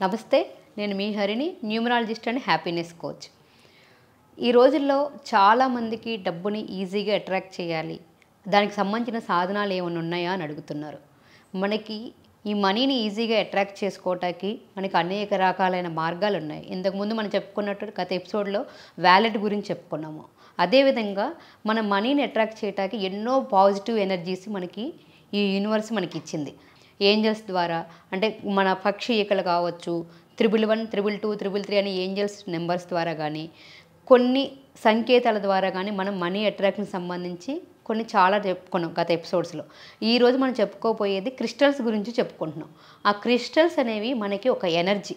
నమస్తే, నేను మీ హరిని, న్యూమరాలజిస్ట్ అండ్ హ్యాపీనెస్ కోచ్. ఈ రోజుల్లో చాలామందికి డబ్బుని ఈజీగా అట్రాక్ట్ చేయాలి, దానికి సంబంధించిన సాధనాలు ఏమైనా ఉన్నాయా అని అడుగుతున్నారు. మనకి ఈ మనీని ఈజీగా అట్రాక్ట్ చేసుకోవటానికి మనకి అనేక రకాలైన మార్గాలు ఉన్నాయి. ఇంతకుముందు మనం చెప్పుకున్నట్టు గత ఎపిసోడ్లో వ్యాలెట్ గురించి చెప్పుకున్నాము. అదేవిధంగా మన మనీని అట్రాక్ట్ చేయడానికి ఎన్నో పాజిటివ్ ఎనర్జీస్ మనకి ఈ యూనివర్స్ మనకి ఇచ్చింది. ఏంజల్స్ ద్వారా, అంటే మన పక్షి ఈకలు కావచ్చు, 111, 222, 333 అనే ఏంజల్స్ నెంబర్స్ ద్వారా కానీ, కొన్ని సంకేతాల ద్వారా కానీ మనం మనీ అట్రాక్షన్ సంబంధించి కొన్ని చాలా చెప్పుకున్నాం గత ఎపిసోడ్స్లో. ఈరోజు మనం చెప్పుకోపోయేది క్రిస్టల్స్ గురించి చెప్పుకుంటున్నాం. ఆ క్రిస్టల్స్ అనేవి మనకి ఒక ఎనర్జీ.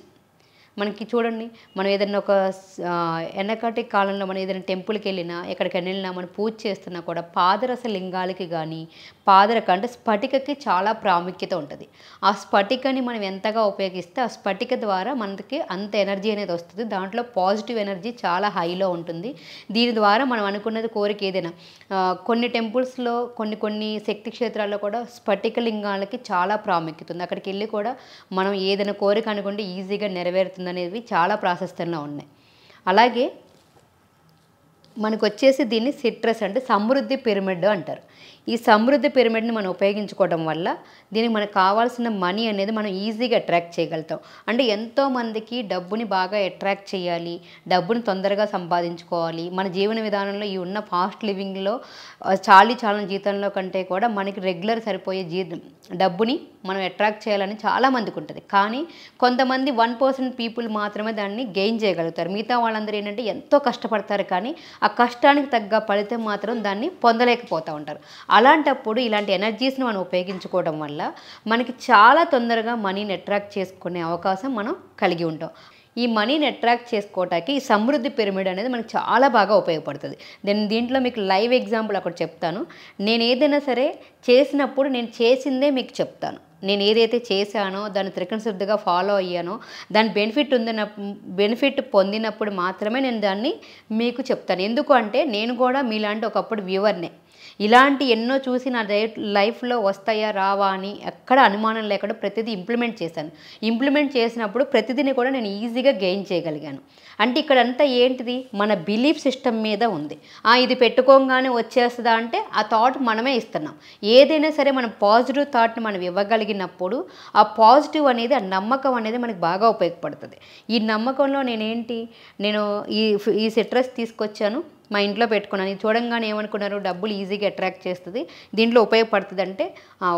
మనకి చూడండి, మనం ఏదైనా ఒక వెనకటి కాలంలో మనం ఏదైనా టెంపుల్కి వెళ్ళినా, ఎక్కడికైనా వెళ్ళినా, మనం పూజ చేస్తున్నా కూడా పాదరస లింగాలకి కానీ, పాదరక అంటే స్ఫటికకి చాలా ప్రాముఖ్యత ఉంటుంది. ఆ స్ఫటికని మనం ఎంతగా ఉపయోగిస్తే ఆ స్ఫటిక ద్వారా మనకి అంత ఎనర్జీ అనేది వస్తుంది. దాంట్లో పాజిటివ్ ఎనర్జీ చాలా హైలో ఉంటుంది. దీని ద్వారా మనం అనుకున్నది కోరిక ఏదైనా, కొన్ని టెంపుల్స్లో కొన్ని శక్తి క్షేత్రాల్లో కూడా స్ఫటిక లింగాలకి చాలా ప్రాముఖ్యత ఉంది. అక్కడికి వెళ్ళి కూడా మనం ఏదైనా కోరిక అనుకుంటే ఈజీగా నెరవేరుతుంది అనేవి చాలా ప్రాశస్త్యంలో ఉన్నాయి. అలాగే మనకు వచ్చేసి దీన్ని సిట్రస్ అంటే సమృద్ధి పిరమిడ్ అంటారు. ఈ సమృద్ధి పిరమిడ్ని మనం ఉపయోగించుకోవడం వల్ల దీనికి మనకు కావాల్సిన మనీ అనేది మనం ఈజీగా అట్రాక్ట్ చేయగలుగుతాం. అంటే ఎంతోమందికి డబ్బుని బాగా అట్రాక్ట్ చేయాలి, డబ్బుని తొందరగా సంపాదించుకోవాలి, మన జీవన విధానంలో ఈ ఉన్న ఫాస్ట్ లివింగ్లో చాలన జీతంలో కంటే కూడా మనకి రెగ్యులర్ సరిపోయే డబ్బుని మనం అట్రాక్ట్ చేయాలని చాలామందికి ఉంటుంది. కానీ కొంతమంది 1% పీపుల్ మాత్రమే దాన్ని గెయిన్ చేయగలుగుతారు. మిగతా వాళ్ళందరూ ఏంటంటే ఎంతో కష్టపడతారు, కానీ ఆ కష్టానికి తగ్గ ఫలితం మాత్రం దాన్ని పొందలేకపోతూ ఉంటారు. అలాంటప్పుడు ఇలాంటి ఎనర్జీస్ని మనం ఉపయోగించుకోవడం వల్ల మనకి చాలా తొందరగా మనీని అట్రాక్ట్ చేసుకునే అవకాశం మనం కలిగి ఉంటాం. ఈ మనీని అట్రాక్ట్ చేసుకోవటానికి ఈ సమృద్ధి పిరమిడ్ అనేది మనకు చాలా బాగా ఉపయోగపడుతుంది. దీంట్లో మీకు లైవ్ ఎగ్జాంపుల్ ఒకటి చెప్తాను. నేను ఏదైనా సరే చేసినప్పుడు నేను చేసిందే మీకు చెప్తాను. నేను ఏదైతే చేశానో దాన్ని త్రికరణ ఫాలో అయ్యానో దాని బెనిఫిట్ పొందినప్పుడు మాత్రమే నేను దాన్ని మీకు చెప్తాను. ఎందుకు అంటే నేను కూడా మీలాంటి ఒకప్పుడు వ్యూవర్నే. ఇలాంటి ఎన్నో చూసి నా లైఫ్లో వస్తాయా రావా అని ఎక్కడ అనుమానం లేకుండా ప్రతిదీ ఇంప్లిమెంట్ చేశాను. ఇంప్లిమెంట్ చేసినప్పుడు ప్రతిదీని కూడా నేను ఈజీగా గెయిన్ చేయగలిగాను. అంటే ఇక్కడంతా ఏంటిది, మన బిలీఫ్ సిస్టమ్ మీద ఉంది. ఇది పెట్టుకోగానే వచ్చేస్తుందా అంటే ఆ థాట్ మనమే ఇస్తున్నాం. ఏదైనా సరే మనం పాజిటివ్ థాట్ని మనం ఇవ్వగలిగినప్పుడు ఆ పాజిటివ్ అనేది, ఆ నమ్మకం అనేది మనకు బాగా ఉపయోగపడుతుంది. ఈ నమ్మకంలో నేను ఈ సిట్రస్ తీసుకొచ్చాను, మా ఇంట్లో పెట్టుకున్నాను. ఇది చూడంగానే ఏమనుకున్నారు, డబ్బులు ఈజీగా అట్రాక్ట్ చేస్తుంది, దీంట్లో ఉపయోగపడుతుంది అంటే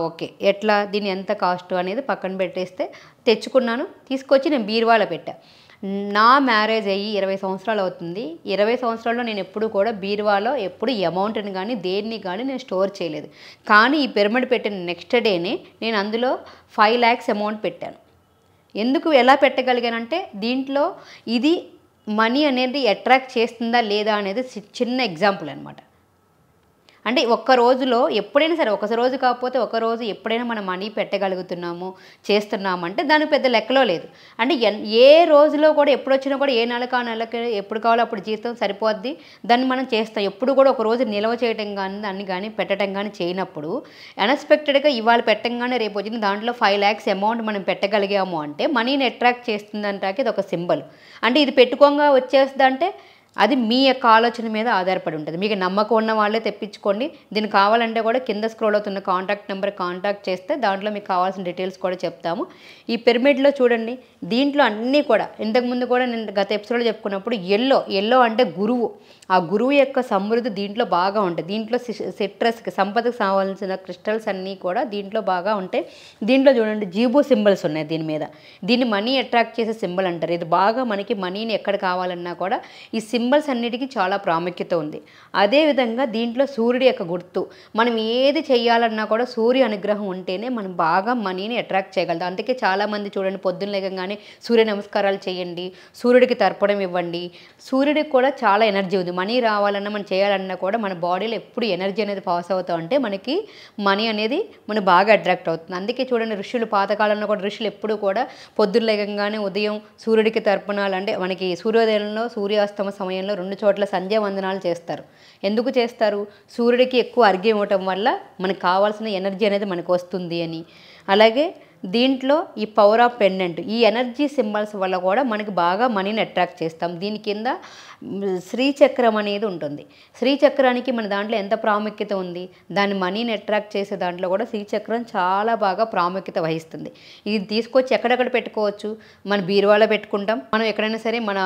ఓకే, ఎట్లా, దీన్ని ఎంత కాస్ట్ అనేది పక్కన పెట్టేస్తే తెచ్చుకున్నాను. తీసుకొచ్చి నేను బీరువాలో పెట్టాను. నా మ్యారేజ్ అయ్యి 20 సంవత్సరాలు అవుతుంది. 20 సంవత్సరాల్లో నేను ఎప్పుడు కూడా బీరువాలో ఎప్పుడు అమౌంట్ని కానీ దేన్ని కానీ నేను స్టోర్ చేయలేదు. కానీ ఈ పిరమిడ్ పెట్టిన నెక్స్ట్ డేనే నేను అందులో 5 lakhs అమౌంట్ పెట్టాను. ఎందుకు, ఎలా పెట్టగలిగానంటే దీంట్లో ఇది మనీ అనేది అట్రాక్ట్ చేస్తుందా లేదా అనేది చిన్న ఎగ్జాంపుల్ అనమాట. అంటే ఒక్క రోజులో ఎప్పుడైనా సరే, ఒక రోజు కాకపోతే ఒక రోజు ఎప్పుడైనా మనం మనీ పెట్టగలుగుతున్నాము చేస్తున్నామంటే దానికి పెద్ద లెక్కలో లేదు. అంటే ఏ రోజులో కూడా ఎప్పుడు వచ్చినా కూడా ఏ నెలకి ఎప్పుడు కావాలో అప్పుడు జీతం సరిపోద్ది, దాన్ని మనం చేస్తాం. ఎప్పుడు కూడా ఒక రోజు నిల్వ చేయటం కానీ దాన్ని కానీ పెట్టడం కానీ చేయనప్పుడు అన్ఎక్స్పెక్టెడ్గా ఇవాళ పెట్టంగానే రేపు వచ్చింది దాంట్లో 5 lakhs అమౌంట్ మనం పెట్టగలిగాము అంటే మనీని అట్రాక్ట్ చేస్తుందంటే ఇది ఒక సింబల్. అంటే ఇది పెట్టుకోగా వచ్చేస్తుంది అంటే అది మీ యొక్క ఆలోచన మీద ఆధారపడి ఉంటుంది. మీకు నమ్మకం ఉన్న వాళ్ళే తెప్పించుకోండి. దీనికి కావాలంటే కూడా కింద స్క్రోల్ అవుతున్న కాంటాక్ట్ నెంబర్ కాంటాక్ట్ చేస్తే దాంట్లో మీకు కావాల్సిన డీటెయిల్స్ కూడా చెప్తాము. ఈ పిరమిడ్లో చూడండి, దీంట్లో అన్నీ కూడా ఇంతకుముందు కూడా నేను గత ఎపిసోడ్లో చెప్పుకున్నప్పుడు ఎల్లో అంటే గురువు, ఆ గురువు యొక్క సమృద్ధి దీంట్లో బాగా ఉంటుంది. దీంట్లో సిట్రస్కి సంపదకు కావాల్సిన క్రిస్టల్స్ అన్నీ కూడా దీంట్లో బాగా ఉంటాయి. దీంట్లో చూడండి జీబో సింబల్స్ ఉన్నాయి దీని మీద. దీన్ని మనీ అట్రాక్ట్ చేసే సింబల్ అంటారు. ఇది బాగా మనకి మనీని ఎక్కడ కావాలన్నా కూడా ఈ సింబల్స్ అన్నిటికీ చాలా ప్రాముఖ్యత ఉంది. అదేవిధంగా దీంట్లో సూర్యుడి యొక్క గుర్తు, మనం ఏది చేయాలన్నా కూడా సూర్య అనుగ్రహం ఉంటేనే మనం బాగా మనీని అట్రాక్ట్ చేయగలుగుతాం. అందుకే చాలామంది చూడండి పొద్దున్న లేకగానే సూర్య నమస్కారాలు చేయండి, సూర్యుడికి తర్పణం ఇవ్వండి. సూర్యుడికి కూడా చాలా ఎనర్జీ ఉంది. మనీ రావాలన్నా మనం చేయాలన్నా కూడా మన బాడీలో ఎప్పుడు ఎనర్జీ అనేది పాస్ అవుతా ఉంటే మనకి మనీ అనేది మనకు బాగా అట్రాక్ట్ అవుతుంది. అందుకే చూడండి ఋషులు పాతకాలంలో కూడా ఋషులు ఎప్పుడు కూడా పొద్దున్న లేకగానే ఉదయం సూర్యుడికి తర్పణాలు, అంటే మనకి సూర్యోదయంలో సూర్యాస్తమ సమయంలో 2 చోట్ల సంధ్యా వందనాలు చేస్తారు. ఎందుకు చేస్తారు? సూర్యుడికి ఎక్కువ అర్ఘ్యం ఇవ్వటం వల్ల మనకు కావాల్సిన ఎనర్జీ అనేది మనకు వస్తుంది అని. అలాగే దీంట్లో ఈ పవర్ ఆఫ్ పెండెంట్, ఈ ఎనర్జీ సింబల్స్ వల్ల కూడా మనకి బాగా మనీని అట్రాక్ట్ చేస్తాం. దీని కింద శ్రీచక్రం అనేది ఉంటుంది. శ్రీచక్రానికి మన దాంట్లో ఎంత ప్రాముఖ్యత ఉంది, దాన్ని మనీని అట్రాక్ట్ చేసే దాంట్లో కూడా శ్రీచక్రం చాలా బాగా ప్రాముఖ్యత వహిస్తుంది. ఇది తీసుకొచ్చి ఎక్కడెక్కడ పెట్టుకోవచ్చు, మన బీరువాలో పెట్టుకుంటాం, మనం ఎక్కడైనా సరే మన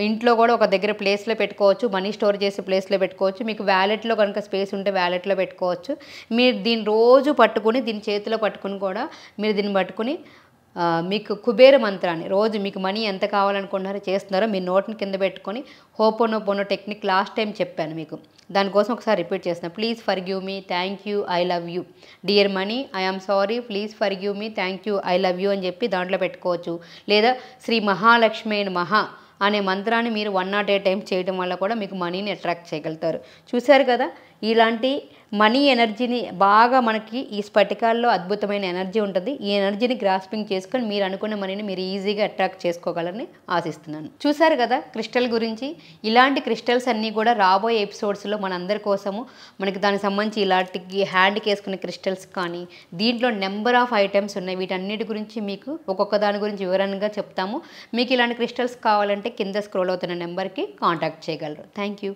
ఇంట్లో కూడా ఒక దగ్గర ప్లేస్లో పెట్టుకోవచ్చు, మనీ స్టోర్ చేసే ప్లేస్లో పెట్టుకోవచ్చు. మీకు వ్యాలెట్లో కనుక స్పేస్ ఉంటే వ్యాలెట్లో పెట్టుకోవచ్చు. మీరు దీన్ని రోజు పట్టుకుని, దీన్ని చేతిలో పట్టుకుని కూడా మీరు దీన్ని పట్టుకుని మీకు కుబేర మంత్రాన్ని రోజు మీకు మనీ ఎంత కావాలనుకుంటున్నారో చేస్తున్నారో మీ నోట్ని కింద పెట్టుకొని హోపోనోపోనో టెక్నిక్ లాస్ట్ టైం చెప్పాను మీకు, దానికోసం ఒకసారి రిపీట్ చేస్తున్నా. Please forgive me, thank you, I love you, dear money, I am sorry, please forgive me, thank you, I love you అని చెప్పి దాంట్లో పెట్టుకోవచ్చు. లేదా శ్రీ మహాలక్ష్మి మహా అనే మంత్రాన్ని మీరు 108 టైమ్స్ చేయడం వల్ల కూడా మీకు మనీని అట్రాక్ట్ చేయగలుగుతారు. చూశారు కదా, ఇలాంటి మనీ ఎనర్జీని బాగా మనకి ఈ స్ఫటికాల్లో అద్భుతమైన ఎనర్జీ ఉంటుంది. ఈ ఎనర్జీని గ్రాస్పింగ్ చేసుకొని మీరు అనుకున్న మనీని మీరు ఈజీగా అట్రాక్ట్ చేసుకోగలరని ఆశిస్తున్నాను. చూశారు కదా క్రిస్టల్ గురించి. ఇలాంటి క్రిస్టల్స్ అన్నీ కూడా రాబోయే ఎపిసోడ్స్లో మనందరి కోసము మనకి దానికి సంబంధించి ఇలాంటి హ్యాండ్కి వేసుకునే క్రిస్టల్స్ కానీ దీంట్లో నెంబర్ ఆఫ్ ఐటమ్స్ ఉన్నాయి. వీటన్నిటి గురించి మీకు ఒక్కొక్క దాని గురించి వివరంగా చెప్తాము. మీకు ఇలాంటి క్రిస్టల్స్ కావాలంటే కింద స్క్రోల్ అవుతున్న నెంబర్కి కాంటాక్ట్ చేయగలరు. Thank you.